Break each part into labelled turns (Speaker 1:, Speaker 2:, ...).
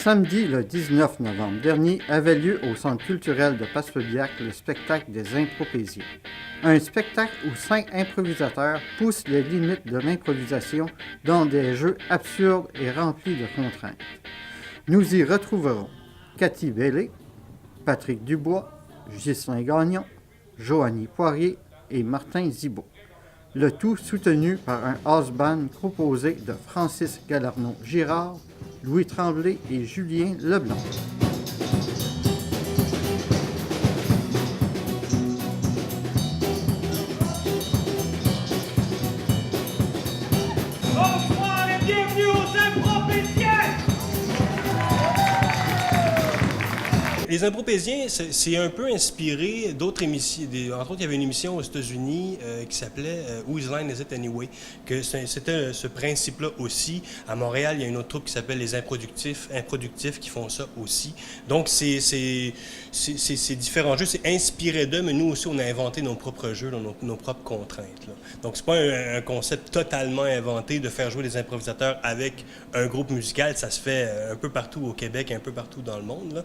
Speaker 1: Samedi, le 19 novembre dernier, avait lieu au Centre culturel de Passepodiac le spectacle des Impropésiens. Un spectacle où 5 improvisateurs poussent les limites de l'improvisation dans des jeux absurdes et remplis de contraintes. Nous y retrouverons Cathy Bellé, Patrick Dubois, Ghislain Gagnon, Joanie Poirier et Martin Zibaud. Le tout soutenu par un house band composé de Francis Galarneau-Girard, Louis Tremblay et Julien Leblanc.
Speaker 2: Bonsoir et bienvenue aux Impropésiens! Les Impropésiens, c'est un peu inspiré d'autres émissions. Entre autres, il y avait une émission aux États-Unis qui s'appelait Whose Line Is It Anyway? Que c'était ce principe-là aussi. À Montréal, il y a une autre troupe qui s'appelle les Improductifs qui font ça aussi. Donc, c'est différents jeux. C'est inspiré d'eux, mais nous aussi, on a inventé nos propres jeux, nos propres contraintes. Là. Donc, c'est pas un concept totalement inventé de faire jouer les improvisateurs avec un groupe musical. Ça se fait un peu partout au Québec, un peu partout dans le monde. Là.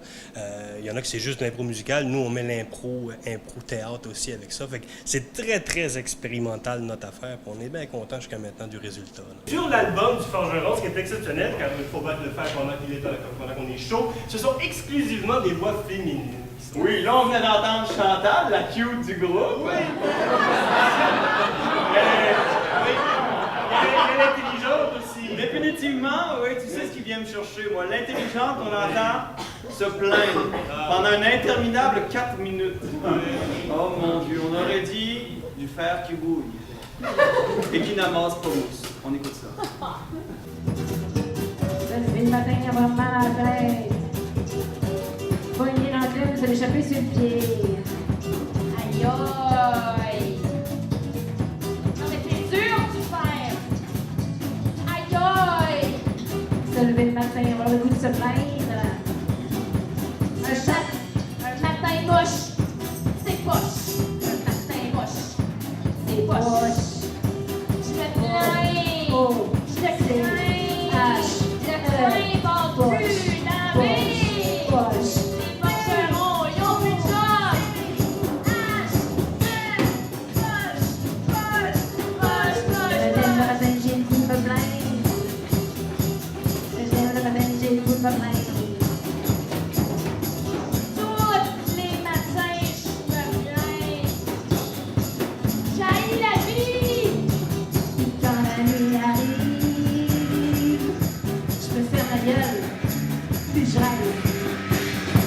Speaker 2: Il y en a que c'est juste de l'impro musical. Nous, on met l'impro-théâtre aussi avec ça. Fait que c'est très, très expérimental notre affaire. Puis on est bien content jusqu'à maintenant du résultat. Là. Sur l'album du Forgeron, ce qui est exceptionnel, quand il faut bien le faire pendant qu'on est chaud, ce sont exclusivement des voix féminines.
Speaker 3: Oui, là, on venait d'entendre Chantal, la cute du groupe.
Speaker 2: Oui! Il y a l'intelligente aussi.
Speaker 3: Définitivement, oui, tu sais ce qui vient me chercher, moi. L'intelligente, on l'entend se plaindre pendant un interminable 4 minutes. Oh mon Dieu, on aurait dit du fer qui bouille et qui n'amasse pas mousse. On écoute ça.
Speaker 4: Se lever le matin, avoir mal à la tête. Pogner dans le club, se l'échapper sur le pied. Aïe aïe! Non mais c'est dur de faire! Aïe aïe! Se lever le matin, avoir le goût de se plaindre. Un matin moche, c'est poche. Un matin moche, c'est poche. Je me plains, je te plains, je te plains, bon plus la vie. Les pocherons, ils ont plus de job. Poche. Le matin, j'ai le goût de me plaindre. Le matin, j'ai le goût de me plaindre.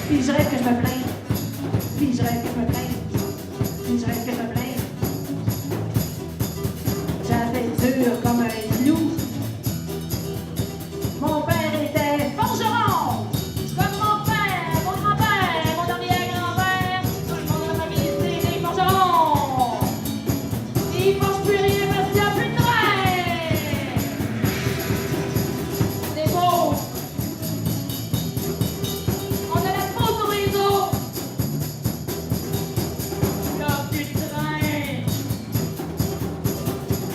Speaker 4: Puis je rêve que je me plains. Puis je rêve que je me plains. Puis je rêve que je me plains. J'avais dur comme un loup. Mon père était forgeron. Comme mon père, mon grand-père, mon arrière-grand-père. Tout le monde dans ma famille, c'est des forgerons. Ils forgent plus rien parce qu'il n'y a plus de train. C'est beau. On a la peau sur les os. Il a plus de train.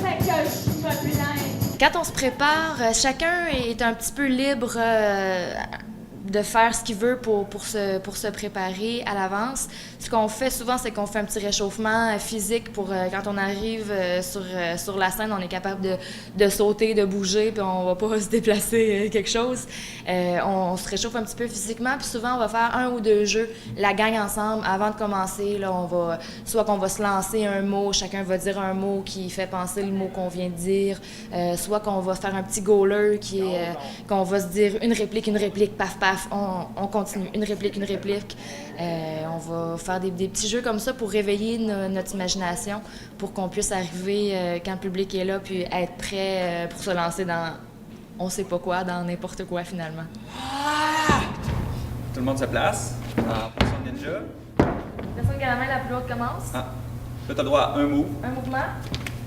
Speaker 4: Fait que je me plains.
Speaker 5: Quand on se prépare, chacun est un petit peu libre de faire ce qu'il veut pour se préparer à l'avance. Ce qu'on fait souvent, c'est qu'on fait un petit réchauffement physique pour quand on arrive sur la scène, on est capable de sauter, de bouger, puis on va pas se déplacer quelque chose. On se réchauffe un petit peu physiquement, puis souvent, on va faire 1 ou 2 jeux, la gang ensemble, avant de commencer. Là, soit qu'on va se lancer un mot, chacun va dire un mot qui fait penser le mot qu'on vient de dire, soit qu'on va faire un petit goaler qu'on va se dire une réplique, paf, paf, on continue, une réplique. On va faire des petits jeux comme ça pour réveiller notre imagination, pour qu'on puisse arriver quand le public est là, puis être prêt pour se lancer dans on sait pas quoi, dans n'importe quoi finalement.
Speaker 3: Tout le monde se place en position de ninja.
Speaker 5: Personne qui a la main la plus haute commence.
Speaker 3: Ah. Là, t'as le droit à un move.
Speaker 5: Un mouvement,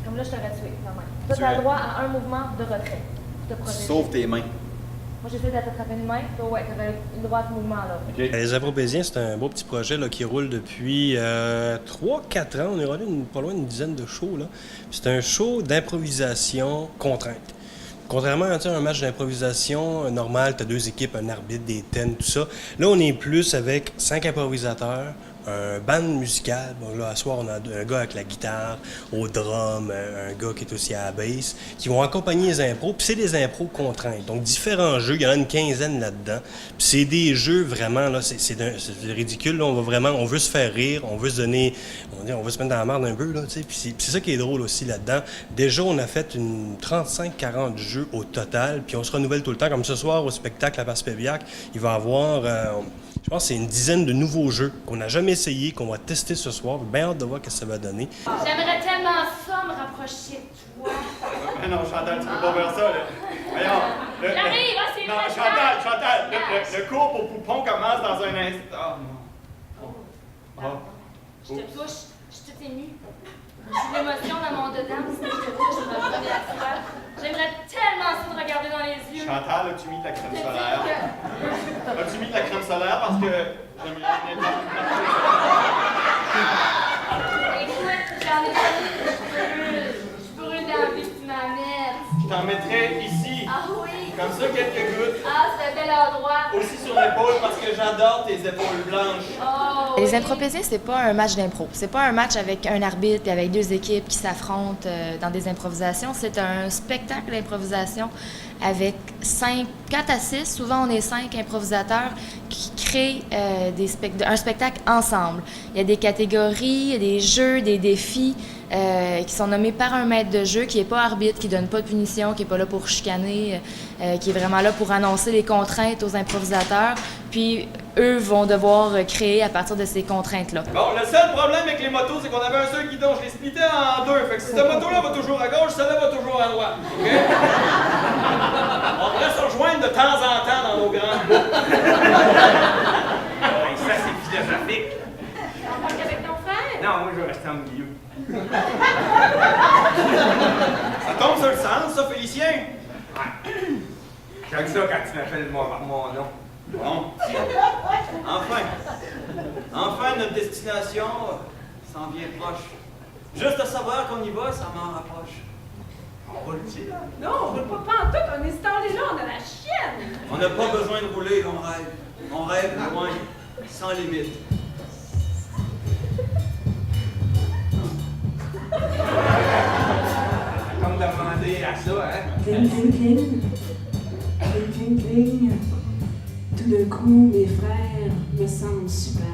Speaker 5: comme là je t'aurais tué quand même. Toi,
Speaker 3: Tu
Speaker 5: t'as
Speaker 3: es-
Speaker 5: le droit à un mouvement de retrait. De protéger.
Speaker 3: Sauf tes mains.
Speaker 5: Moi j'essaie d'attraper une main, toi ouais, t'avais le droit à ce mouvement-là.
Speaker 3: OK.
Speaker 2: Les Impropésiens, c'est un beau petit projet là, qui roule depuis 3-4 ans. On est rendu pas loin d'une dizaine de shows. Là. C'est un show d'improvisation contrainte. Contrairement à un match d'improvisation normal, tu as 2 équipes, un arbitre, des thèmes, tout ça. Là, on est plus avec 5 improvisateurs, un band musical. Bon, là, à soir, on a un gars avec la guitare, au drum, un gars qui est aussi à la bass, qui vont accompagner les impros. Puis c'est des impros contraintes. Donc, différents jeux. Il y en a une quinzaine là-dedans. Puis c'est des jeux vraiment, là, c'est ridicule. Là, on veut se faire rire, on veut se donner, on veut se mettre dans la merde un peu, là, tu sais. Puis c'est ça qui est drôle aussi là-dedans. Déjà, on a fait une 35-40 jeux au total. Puis on se renouvelle tout le temps. Comme ce soir, au spectacle à Passepébiac, il va y avoir... je pense que c'est une dizaine de nouveaux jeux qu'on n'a jamais essayé, qu'on va tester ce soir. Bien hâte de voir ce que ça va donner.
Speaker 4: J'aimerais tellement ça me rapprocher de toi.
Speaker 3: Mais non, Chantal, tu peux pas faire ça, là. Voyons.
Speaker 4: J'arrive, ah, c'est
Speaker 3: Non,
Speaker 4: vrai,
Speaker 3: Chantal, le cours pour Poupon commence dans un instant. Oh, non.
Speaker 4: Je te touche, je suis toute émue. J'ai l'émotion dans mon dedans, parce que je te touche pour la première fois. J'aimerais tellement ça te regarder dans les yeux.
Speaker 3: Chantal, as-tu mis de la crème
Speaker 4: Te
Speaker 3: solaire?
Speaker 4: dire que...
Speaker 3: As-tu mis de la crème solaire parce que j'aimerais bien
Speaker 4: Écoute, j'en ai pas mis, je brûle dans la vie que tu m'amènes.
Speaker 3: Je t'en mettrais ici,
Speaker 4: Ah oui,
Speaker 3: comme ça, quelques gouttes.
Speaker 4: ah c'est un bel endroit.
Speaker 3: Aussi sur l'épaule parce que j'adore tes épaules blanches.
Speaker 4: Oh,
Speaker 5: Les
Speaker 4: oui.
Speaker 5: impropésiens, c'est pas un match d'impro. C'est pas un match avec un arbitre et avec 2 équipes qui s'affrontent dans des improvisations. C'est un spectacle d'improvisation avec 4 à 6, souvent on est 5 improvisateurs qui créent un spectacle ensemble. Il y a des catégories, il y a des jeux, des défis qui sont nommés par un maître de jeu qui n'est pas arbitre, qui donne pas de punition, qui n'est pas là pour chicaner, qui est vraiment là pour annoncer les contraintes aux improvisateurs. Puis eux vont devoir créer à partir de ces contraintes-là.
Speaker 3: Bon, le seul problème avec les motos, c'est qu'on avait un seul guidon. Je les splittais en 2. Fait que si cette moto-là va toujours à gauche, celle-là va toujours à droite. OK? On devrait se rejoindre de temps en temps dans nos grands groupes. Ça, c'est philosophique.
Speaker 4: On parle avec ton frère?
Speaker 3: Non, moi, je vais rester en milieu. Ça tombe sur le sens, ça, Félicien? Ouais. J'aime ça quand tu m'appelles par mon nom. Bon. Enfin, notre destination s'en vient proche. Juste à savoir qu'on y va, ça m'en rapproche. On roule le dire.
Speaker 6: Non, on roule pas pantoute, on est installé là, on a la chienne!
Speaker 3: On n'a pas besoin de rouler, on rêve. On rêve loin, sans limite. Comme demander à ça, hein?
Speaker 6: Cling, cling, cling. Cling, cling, cling. Tout d'un coup, mes frères me semblent super.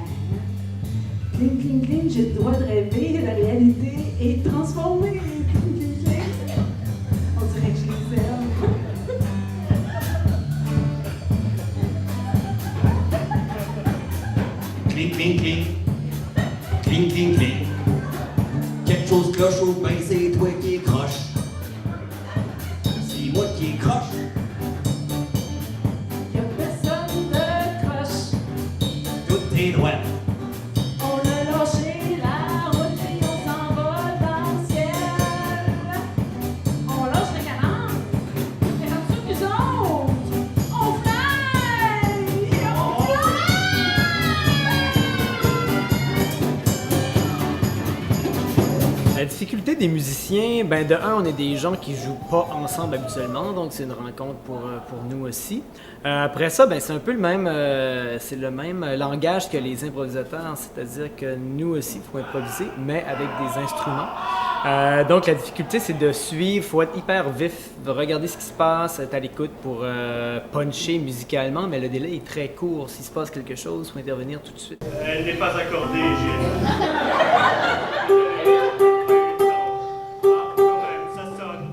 Speaker 6: Cling, cling, cling, j'ai le droit de rêver, la réalité est transformée. Cling, cling, cling. On dirait que je les aime.
Speaker 7: Cling, cling, cling. Cling, cling, cling. Quelque chose cloche ou ben c'est toi qui es croche. C'est moi qui est croche.
Speaker 6: Y'a personne de croche.
Speaker 7: Tout est droit.
Speaker 6: On a lâché la route et on s'envole dans le ciel. On lâche le canard. Et comme ça, nous autres, on fly! On fly!
Speaker 8: La difficulté des musiciens, ben de un, on est des gens qui jouent pas ensemble habituellement, donc c'est une rencontre pour nous aussi. Après ça, ben c'est un peu le même langage que les improvisateurs, c'est-à-dire que nous aussi, il faut improviser, mais avec des instruments. Donc la difficulté, c'est de suivre, il faut être hyper vif, de regarder ce qui se passe, être à l'écoute pour puncher musicalement, mais le délai est très court. S'il se passe quelque chose, il faut intervenir tout de suite.
Speaker 3: Elle n'est pas accordée, Gilles. Ça sonne.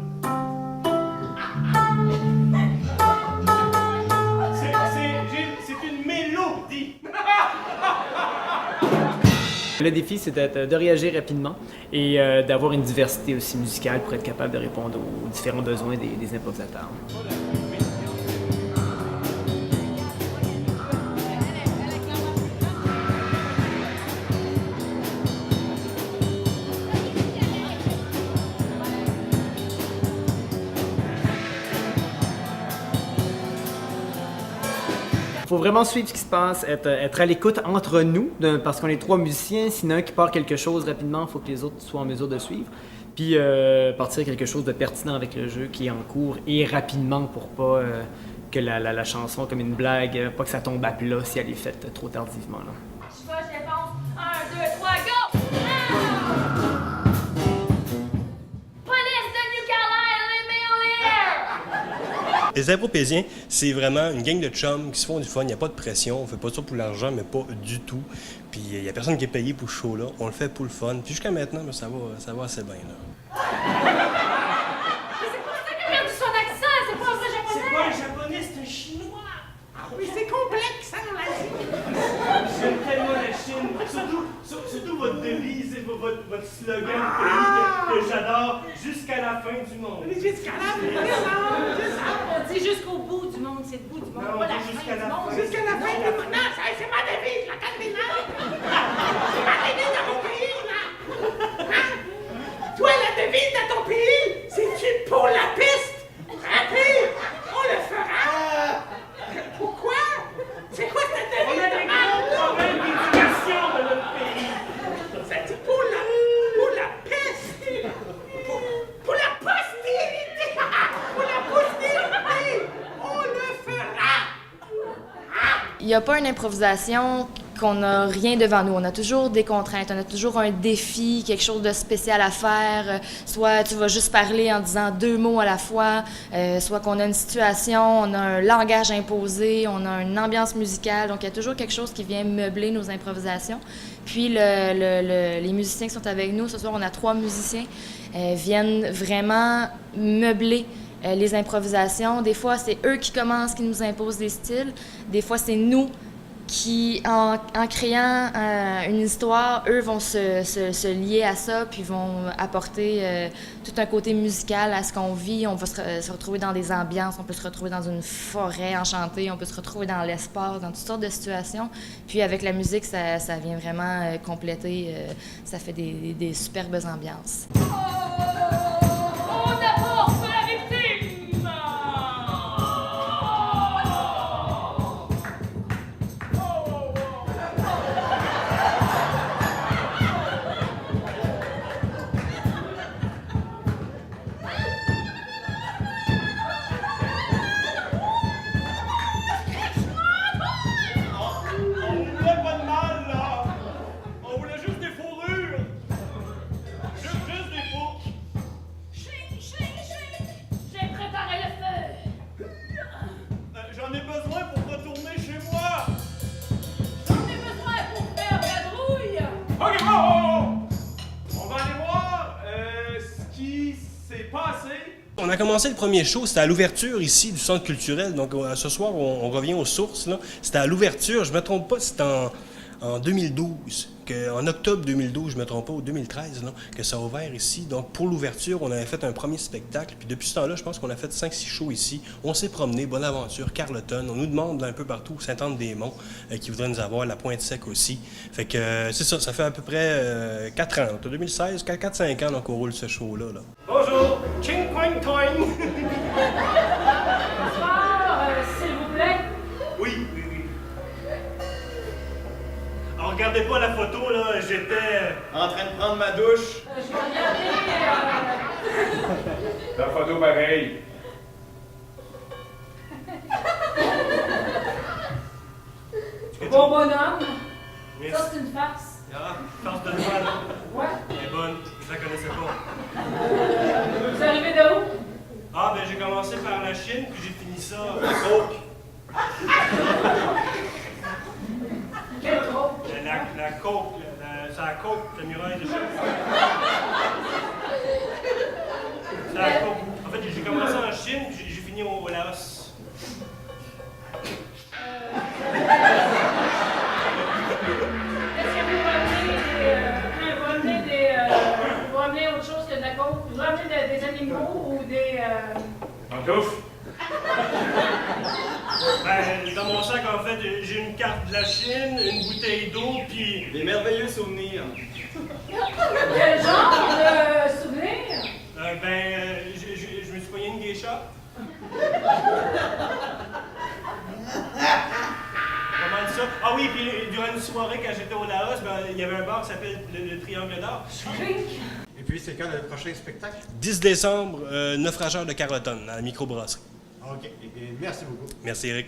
Speaker 3: Gilles, c'est une mélodie.
Speaker 8: Le défi, c'est de réagir rapidement et d'avoir une diversité aussi musicale pour être capable de répondre aux différents besoins des improvisateurs. Il faut vraiment suivre ce qui se passe, être à l'écoute entre nous, parce qu'on est 3 musiciens. S'il y en a un qui part quelque chose rapidement, il faut que les autres soient en mesure de suivre. Puis partir quelque chose de pertinent avec le jeu qui est en cours et rapidement pour pas que la chanson comme une blague, pas que ça tombe à plat si elle est faite trop tardivement. Là.
Speaker 4: Je défonce. 1, 2, 3, go! Police de New Carlisle, les mains en l'air!
Speaker 2: Les Impropésiens, c'est vraiment une gang de chums qui se font du fun. Il n'y a pas de pression. On fait pas ça pour l'argent, mais pas du tout. Puis il n'y a personne qui est payé pour ce show-là. On le fait pour le fun. Puis jusqu'à maintenant, ben, ça va assez bien. Là.
Speaker 4: Mais c'est pas ça qui a perdu son accent, c'est pas un vrai japonais!
Speaker 3: C'est pas un japonais, c'est un chinois.
Speaker 9: Oui, c'est complexe, hein, l'Asie.
Speaker 3: J'aime tellement la Chine. Surtout votre devise et votre slogan que j'adore. Jusqu'à la fin du monde.
Speaker 9: Jusqu'à la fin du monde, c'est ça.
Speaker 6: On dit jusqu'au bout du monde, c'est le bout du monde,
Speaker 3: Non,
Speaker 6: pas la
Speaker 3: on dit
Speaker 6: fin
Speaker 3: jusqu'à
Speaker 6: du
Speaker 3: la
Speaker 6: monde.
Speaker 3: fin.
Speaker 9: Jusqu'à la fin du monde. Non, c'est ma devise, la calme-la. C'est ma devise dans mon pays, là. Hein? Toi, la devise dans ton pays, c'est-tu pour la piste? Rapide, on le fera. Pourquoi? C'est quoi cette devise?
Speaker 3: On a des gros problèmes d'éducation de notre pays.
Speaker 9: C'est pour la peste. Pour la postérité. Pour la postérité. On le fera.
Speaker 5: Il n'y a pas une improvisation qu'on n'a rien devant nous. On a toujours des contraintes, on a toujours un défi, quelque chose de spécial à faire. Soit tu vas juste parler en disant 2 mots à la fois, soit qu'on a une situation, on a un langage imposé, on a une ambiance musicale. Donc, il y a toujours quelque chose qui vient meubler nos improvisations. Puis, les musiciens qui sont avec nous, ce soir, on a 3 musiciens, viennent vraiment meubler les improvisations. Des fois, c'est eux qui commencent, qui nous imposent des styles. Des fois, c'est nous qui, en créant une histoire, eux vont se lier à ça, puis vont apporter tout un côté musical à ce qu'on vit. On va se retrouver dans des ambiances, on peut se retrouver dans une forêt enchantée, on peut se retrouver dans l'espace, dans toutes sortes de situations. Puis avec la musique, ça vient vraiment compléter, ça fait des superbes ambiances.
Speaker 4: On apporte la victime!
Speaker 3: On voulait pas de mal, là. On voulait juste des fourrures. Juste des fourrures.
Speaker 4: Chling, chling, chling! J'ai préparé le feu!
Speaker 3: J'en ai besoin pour retourner chez moi.
Speaker 4: J'en ai besoin pour faire la drouille!
Speaker 3: OK, oh! On va aller voir ce qui s'est passé. On a commencé le premier show, c'était à l'ouverture ici du centre culturel. Donc ce soir, on revient aux sources. Là. C'était à l'ouverture, je ne me trompe pas, c'était en 2012, en octobre 2012, je ne me trompe pas, ou 2013, là, que ça a ouvert ici. Donc pour l'ouverture, on avait fait un premier spectacle. Puis depuis ce temps-là, je pense qu'on a fait 5-6 shows ici. On s'est promené, Bonaventure, Carleton. On nous demande un peu partout, Sainte-Anne-des-Monts, qui voudrait nous avoir, la Pointe-Sec aussi. Fait que c'est ça, ça fait à peu près 4 ans. 2016, 4-5 ans donc, qu'on roule ce show-là. Là. Bonjour! Ching, quang, toing!
Speaker 4: Bonsoir, s'il vous plaît.
Speaker 3: Oui. Alors, regardez pas la photo, là, j'étais en train de prendre ma douche.
Speaker 4: Je vais regarder.
Speaker 10: La photo pareil.
Speaker 4: Bon bonhomme.
Speaker 3: Merci.
Speaker 4: Ça, c'est une farce.
Speaker 3: Ah, farce de toi, là.
Speaker 4: Ouais.
Speaker 3: Elle est bonne, je la connaissais pas.
Speaker 4: Vous arrivez de où?
Speaker 3: Ah, ben j'ai commencé par la Chine, puis j'ai fini ça à la coke.
Speaker 4: Quel trop?
Speaker 3: La coke, c'est la coke, la muraille de Chine. C'est la coke. En fait, j'ai commencé en Chine, puis j'ai fini au Laos.
Speaker 4: Est-ce que vous ramenez autre chose que de la coke? Vous ramenez des animaux ou des...
Speaker 10: Pantoufle.
Speaker 3: Ben, dans mon sac, en fait, j'ai une carte de la Chine, une bouteille d'eau, puis des merveilleux souvenirs.
Speaker 4: Quel genre de souvenir?
Speaker 3: Je me suis pogné une geisha. Comment ça? Ah oui, puis durant une soirée, quand j'étais au Laos, ben, il y avait un bar qui s'appelle le Triangle d'Or.
Speaker 4: Drink.
Speaker 3: Et
Speaker 1: puis, c'est quand le prochain spectacle?
Speaker 2: 10 décembre, naufrageur de Carleton, à la microbrasserie.
Speaker 1: OK. Et merci beaucoup.
Speaker 2: Merci, Eric.